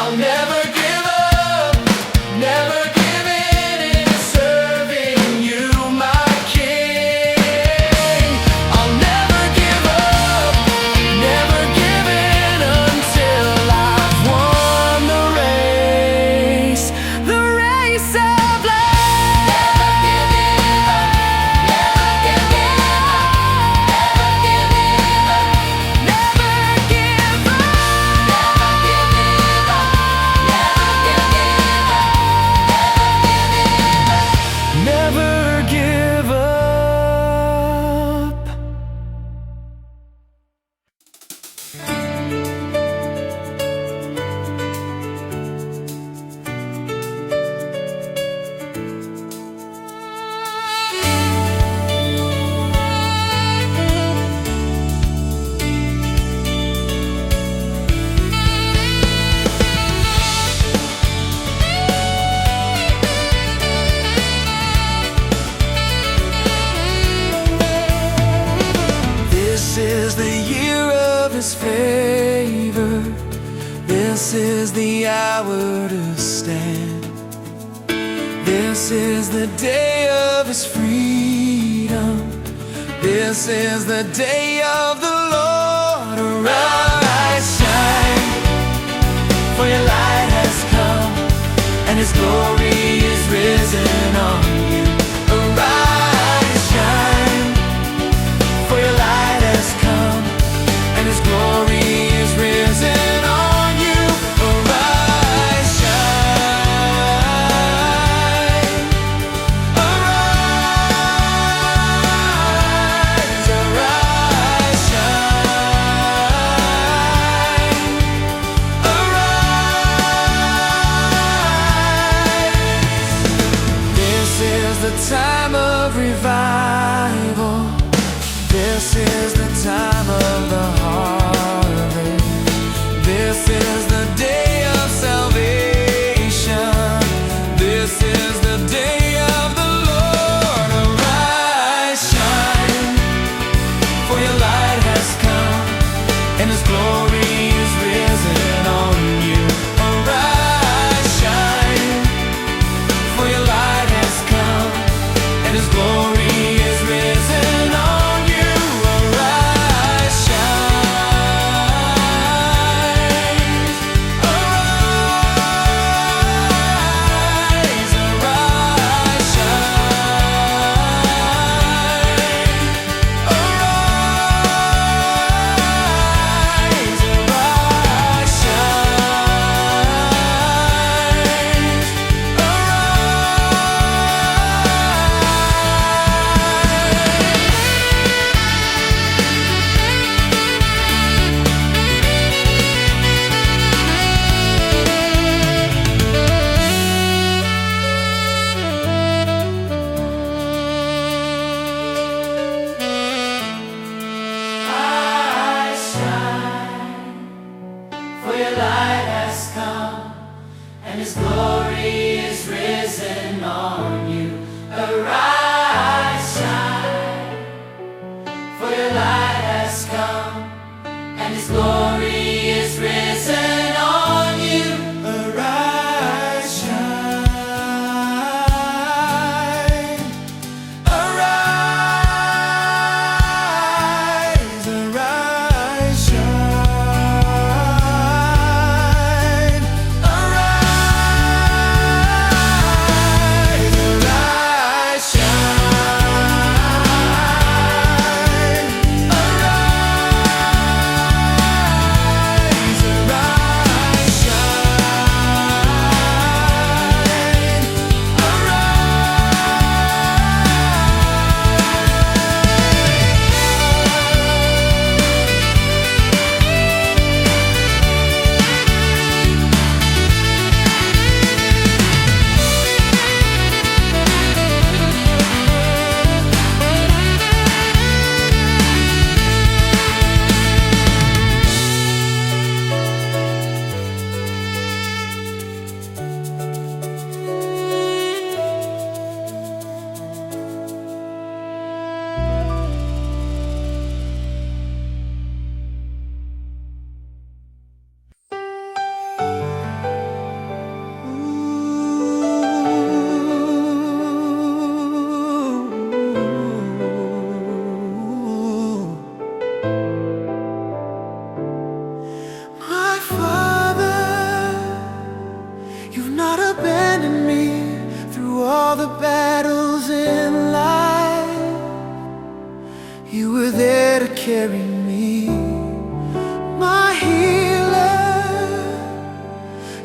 I'll never give up, never give in serving you, my King. I'll never give up, never give in until I've won the race of life. Never give up, never give up, never give up, never give up. This is the year of His favor. This is the hour to stand. This is the day of His freedom. This is the day of the Lord. Arise, shine, for your light has come, and His glory is risen on you. Arise, shine, for your light has come, and His glory is risen on you. Arise, shine. Arise, arise, shine. Arise.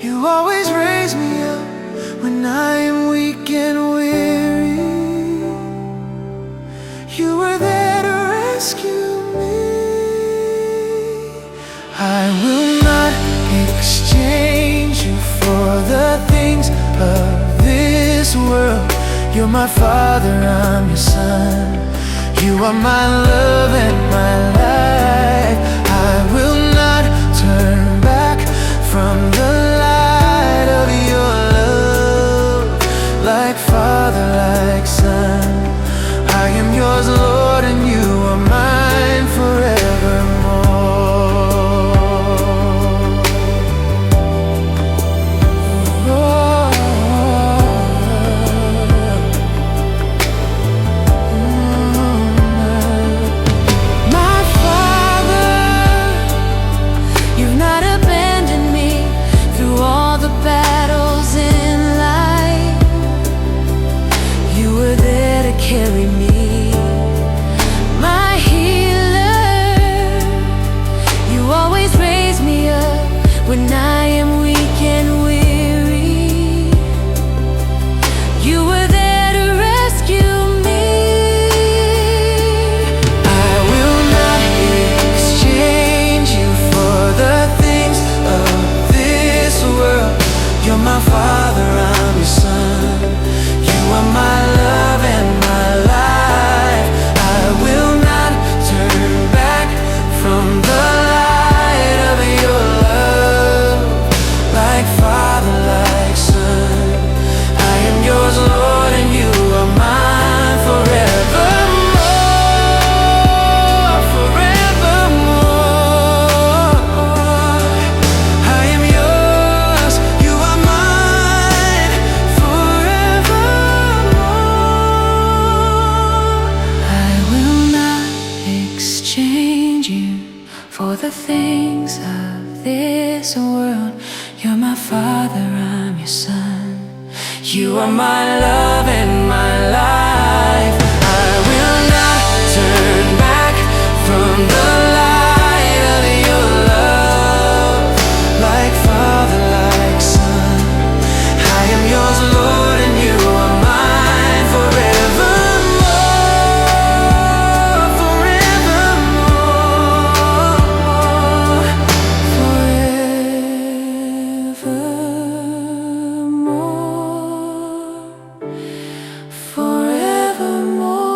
You always raise me up when I am weak and weary. You were there to rescue me. I will not exchange you for the things of this world. You're my Father, I'm your Son. You are my love and my life. I will not turn back from the light of your love. Like Father, like Son, I am yours, Lord, and you are mine forevermore. My Father, you've not abandoned me through all the battles in life. You were there to carry me. My healer, you always raise me up when I am weak and weary. You were there to rescue me. I will not exchange you for the things of this world. You're my Father, I'm your Son. You are my love and my life. I will not turn back from the light of your love. Like Father, like Son, I am yours, Lord, and you are mine forevermore. Forevermore, I am yours, you are mine forevermore. I will not exchange you for the things of this world. You're my Father, I'm your Son. You are my love and my life. I will not turn back from the light of your love. Like Father, like Son, I am yours, Lord, and you are mine forevermore. Forevermore, forevermore,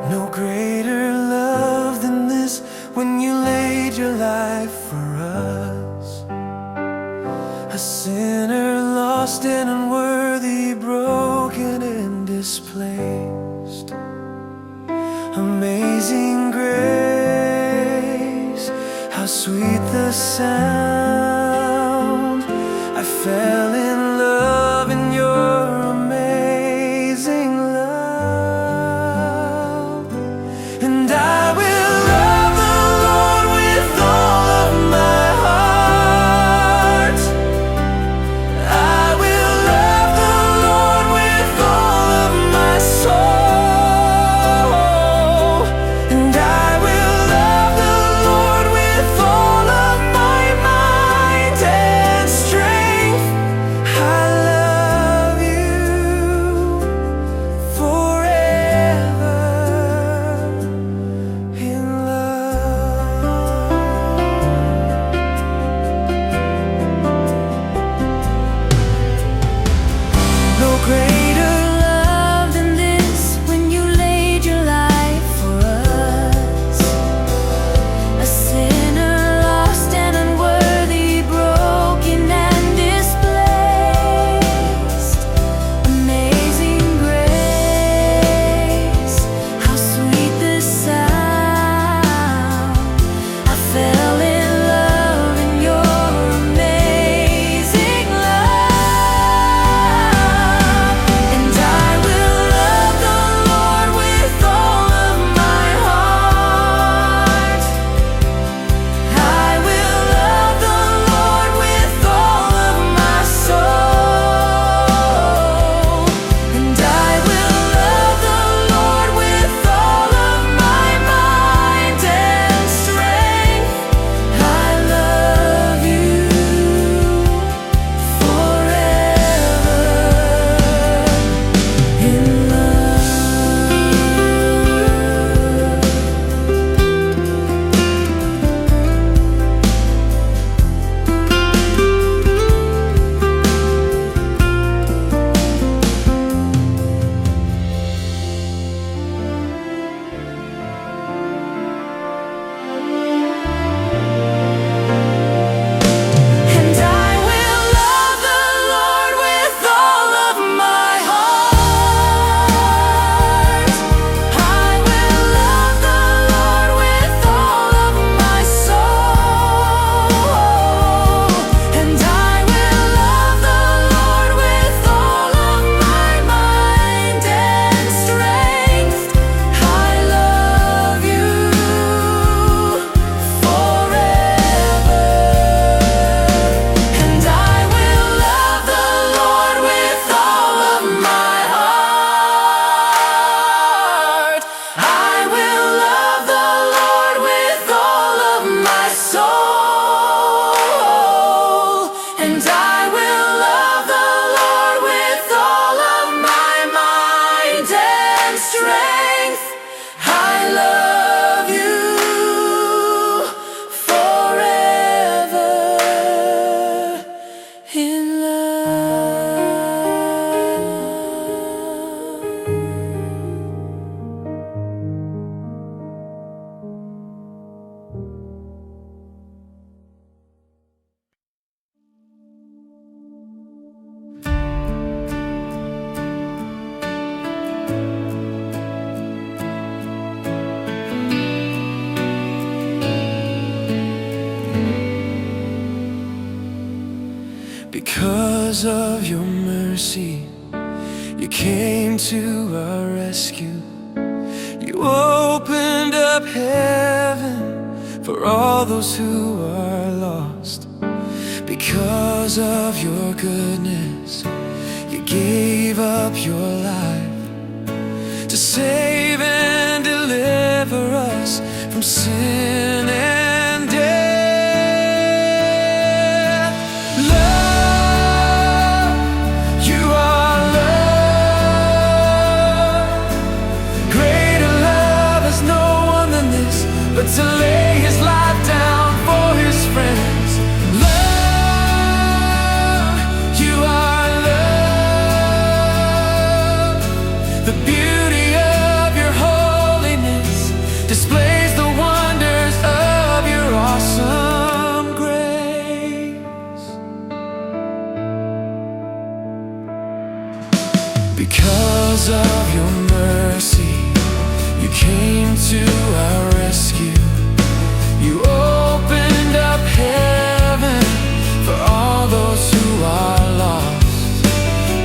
no greater love than this, when you laid your life for us. A sinner lost and unworthy, broken and displaced. Amazing grace, how sweet the sound. I fell in love in your amazing love. And I will love the Lord with all of my heart. I will love the Lord with all of my soul. And I will love the Lord with all of my mind. Because of your mercy, you came to our rescue. You opened up heaven for all those who are lost. Because of your goodness, you gave up your life to save and deliver us from sin and death. Love, you are love. Greater love has no one than this, but to lay his life down for his friends. Love, you are love. The beauty of your holiness displays the wonders of your awesome grace. Because of your mercy, you came to our rescue. You opened up heaven for all those who are lost.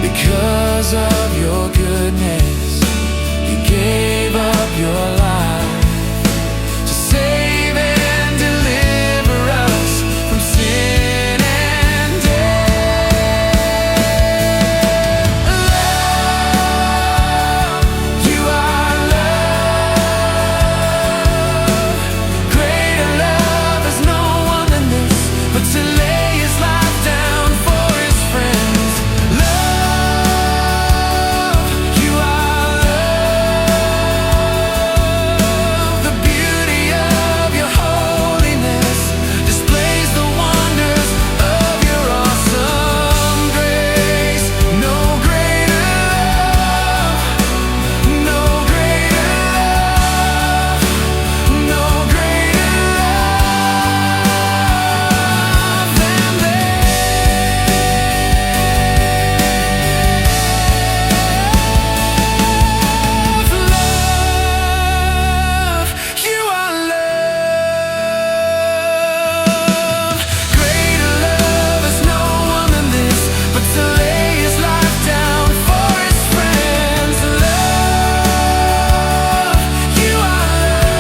Because of your goodness, you gave up your life to save and deliver us from sin and death. Love, you are love. Greater love has no one than this, but to lay his life down for his friends. Love, you are love. The beauty of your holiness displays the wonders of your awesome grace. No greater love, no greater love, no greater love than love. You are love. Greater love has no one than this, but to lay his life down for his friends. Love, you are love.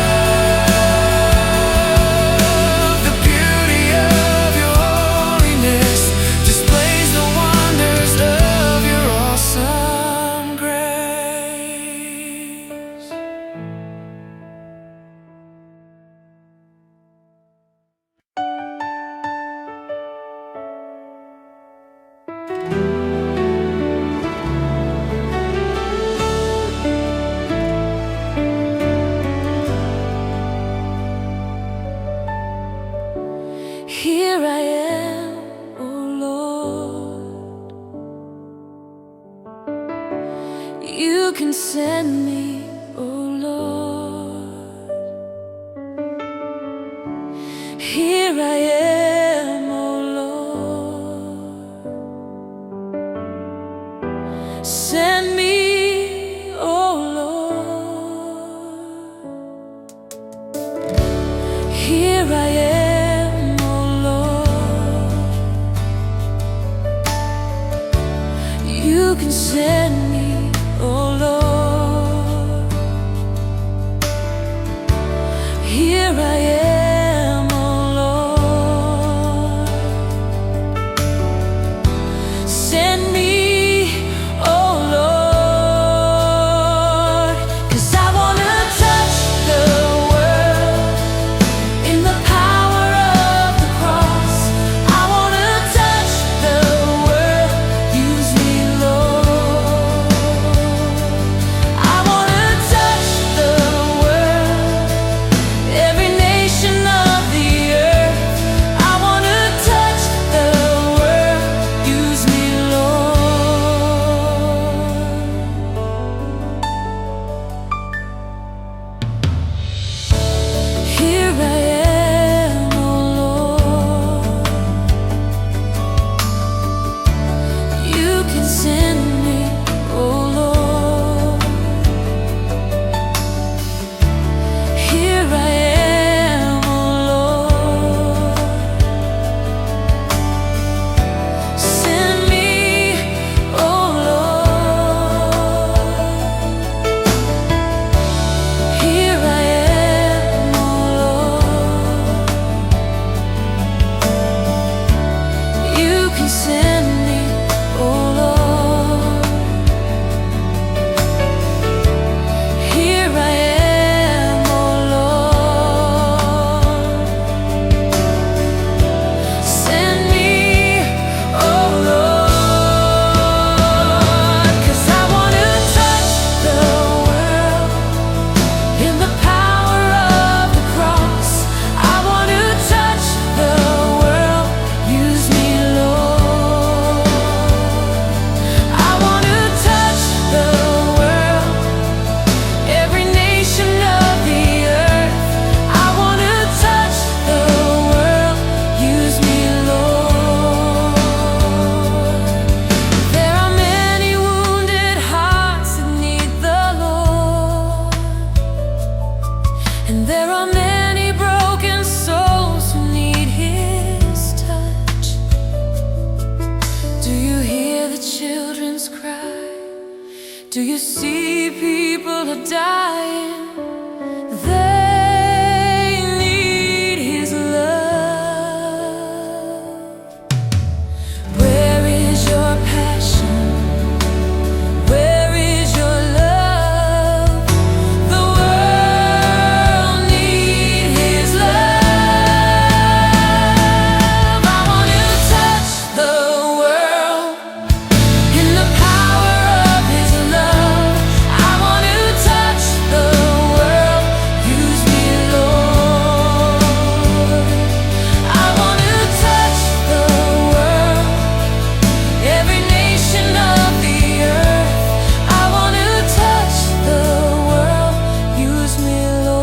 The beauty of your holiness displays the wonders of your awesome grace. Here I am, oh Lord. You can send me, oh Lord. Here I am, oh Lord. Send me, oh Lord. Here I am, oh Lord. You can send me, oh Lord. Here I am, oh Lord. Send me, oh Lord. 'Cause I wanna touch the world in the power of the cross. I wanna touch the world. Use me, Lord. I wanna touch the world. Every nation There are many broken souls who need His touch. Do you hear the children's cry? Do you see people are dying? They need His love. Where is your passion? Where is your love? The world needs His love. I want to touch the world in the power of His love. I want to touch the world. Use me, Lord. I want to touch the world, every nation of the earth. I want to touch the world. Use me, Lord.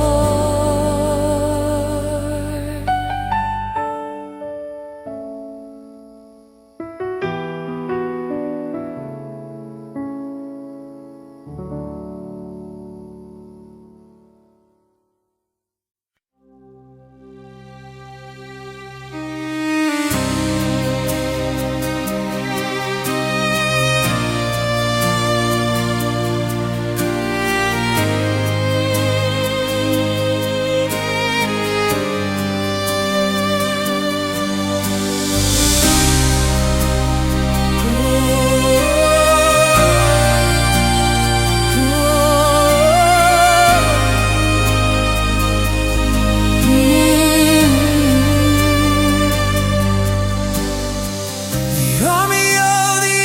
The army of the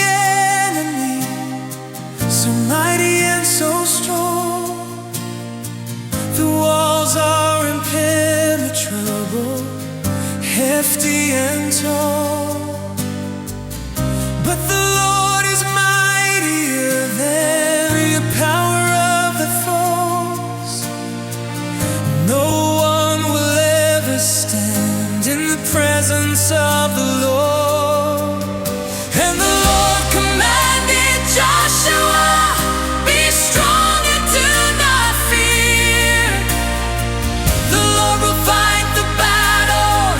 enemy, so mighty and so strong. The walls are impenetrable, hefty and tall. But the Lord is mightier than the power of the foes. No one will ever stand in the presence of the Lord. And the Lord commanded Joshua, be strong and do not fear. The Lord will fight the battle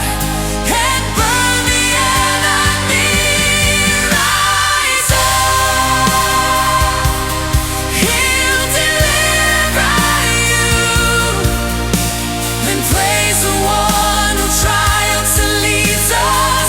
and burn the enemy. Rise up, He'll deliver you. And praise the one who triumphs and leads us.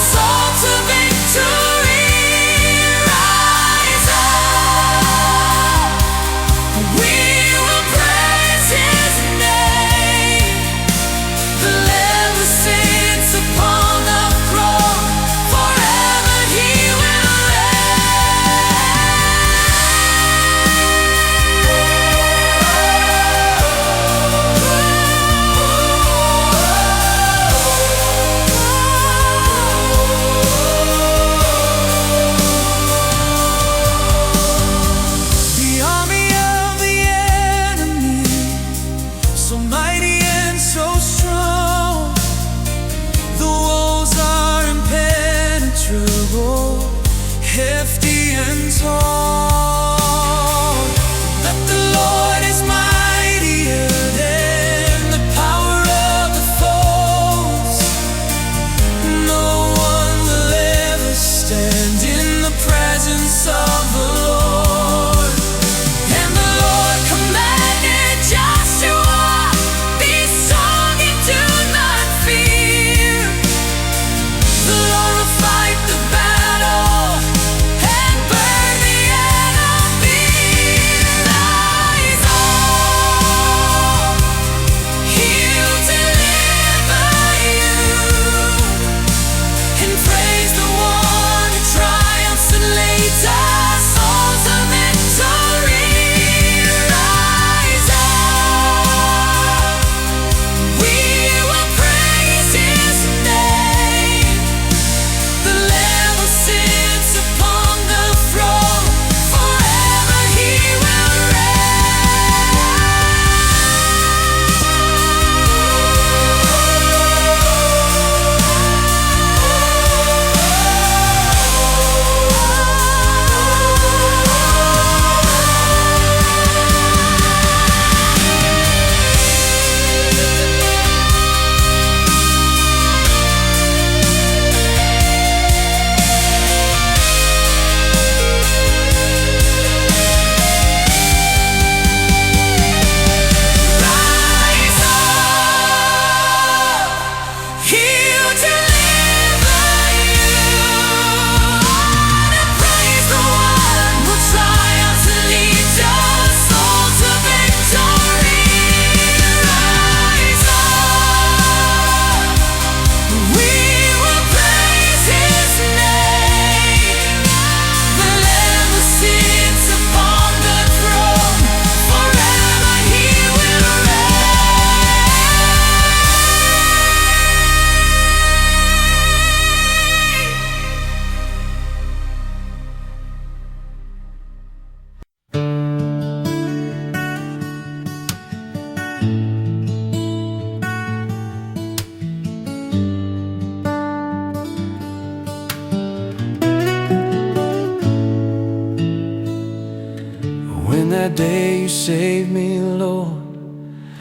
When that day you saved me, Lord,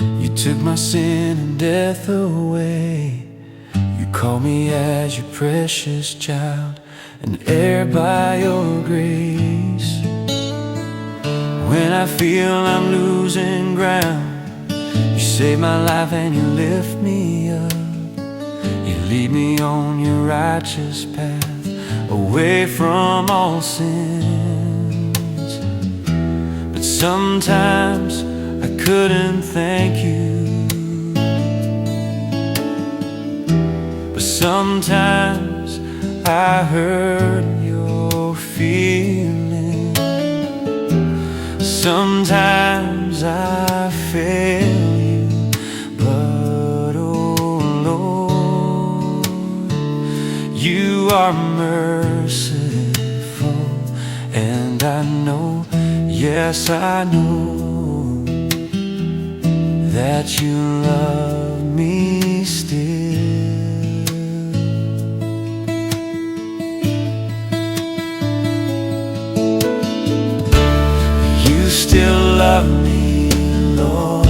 you took my sin and death away. You called me as your precious child, an heir by your grace. When I feel I'm losing ground, you save my life and you lift me up. You lead me on your righteous path, away from all sins. But sometimes I couldn't thank you. But sometimes I hurt your feelings. Sometimes I fail you, but oh Lord, you are merciful. And I know, yes I know, that you love me still. You still love me, Lord.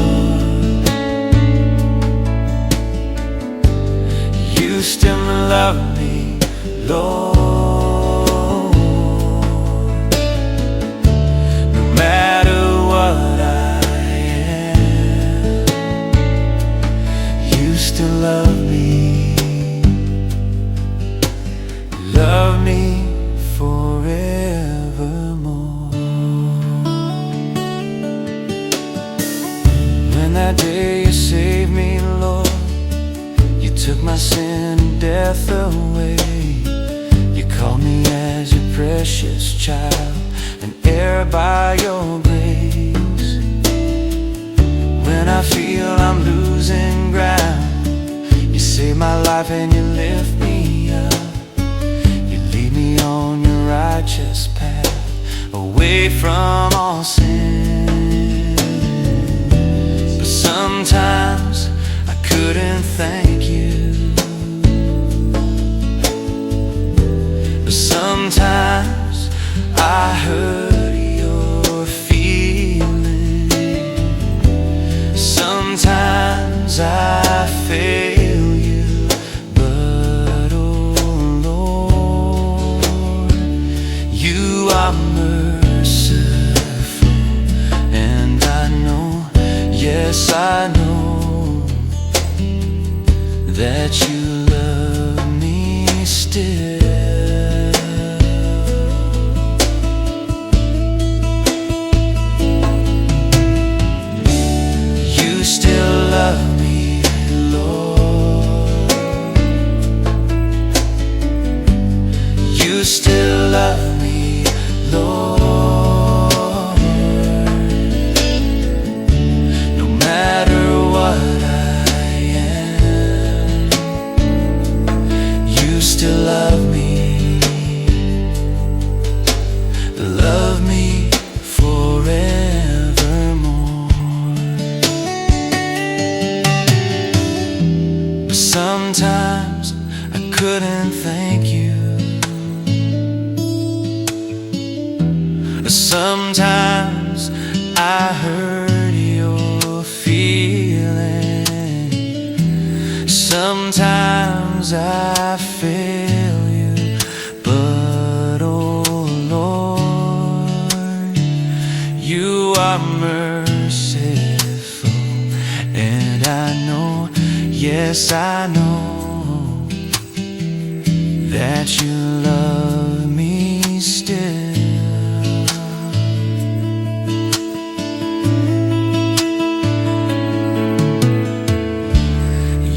You still love me, Lord. No matter what I am, you still love me. Love me forevermore. That day you saved me, Lord, you took my sin and death away. You called me as your precious child, an heir by your grace. When I feel I'm losing ground, you save my life and you lift me up. You lead me on your righteous path, away from all sin. Sometimes I couldn't thank you, but sometimes I hurt your feelings. Sometimes I fail you, but oh Lord, you are merciful. And I know, yes I know, that you love me still. You still love me, Lord. You still love me, Lord. Still love me, love me forevermore. But sometimes I couldn't thank you. Sometimes I hurt your feelings. Sometimes I fail you, but oh Lord, you are merciful. And I know, yes I know, that you love me still.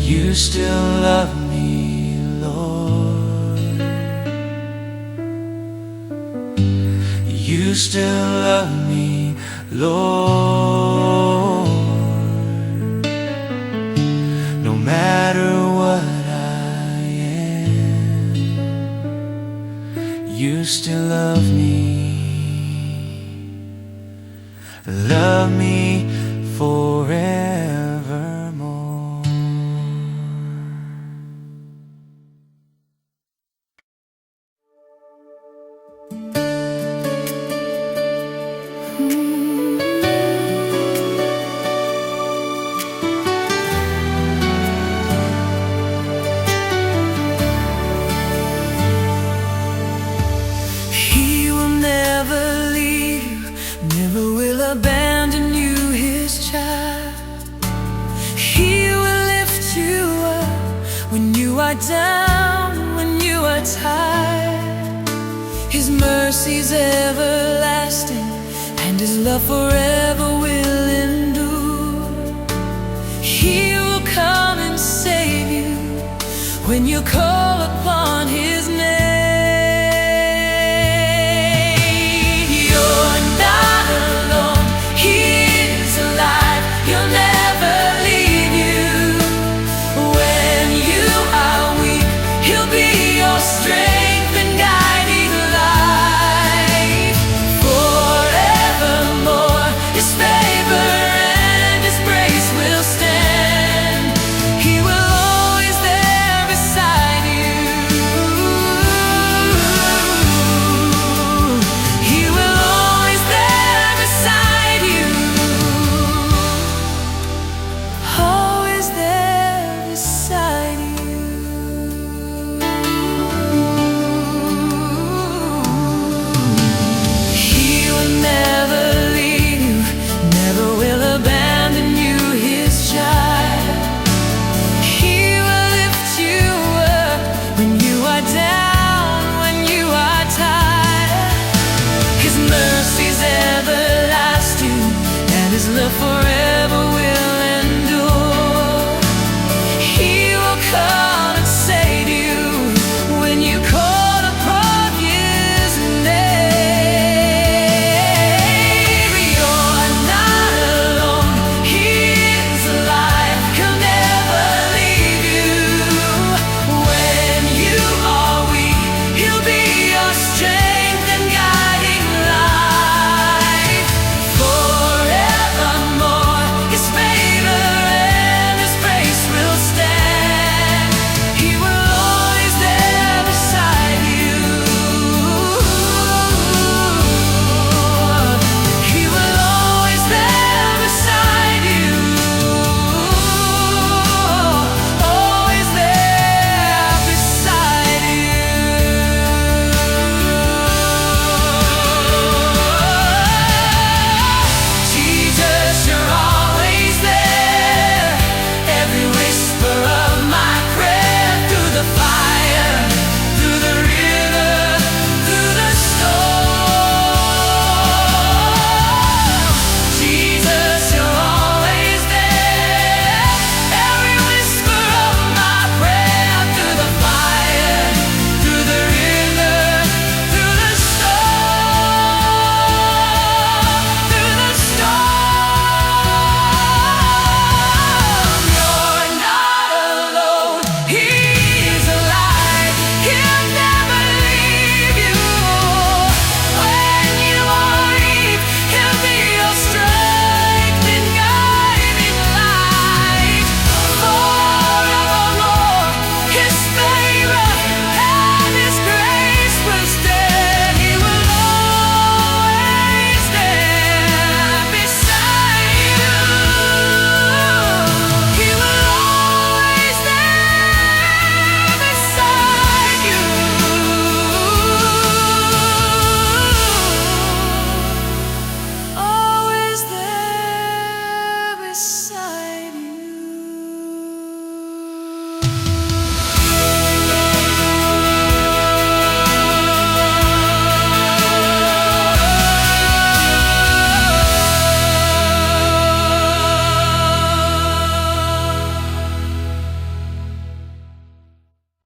You still love me, Lord. You still love me, Lord. No matter what I am, you still love me. Love me forever. are down, when you are tired. His mercy's everlasting, and His love forever will endure. He will come and save you when you call.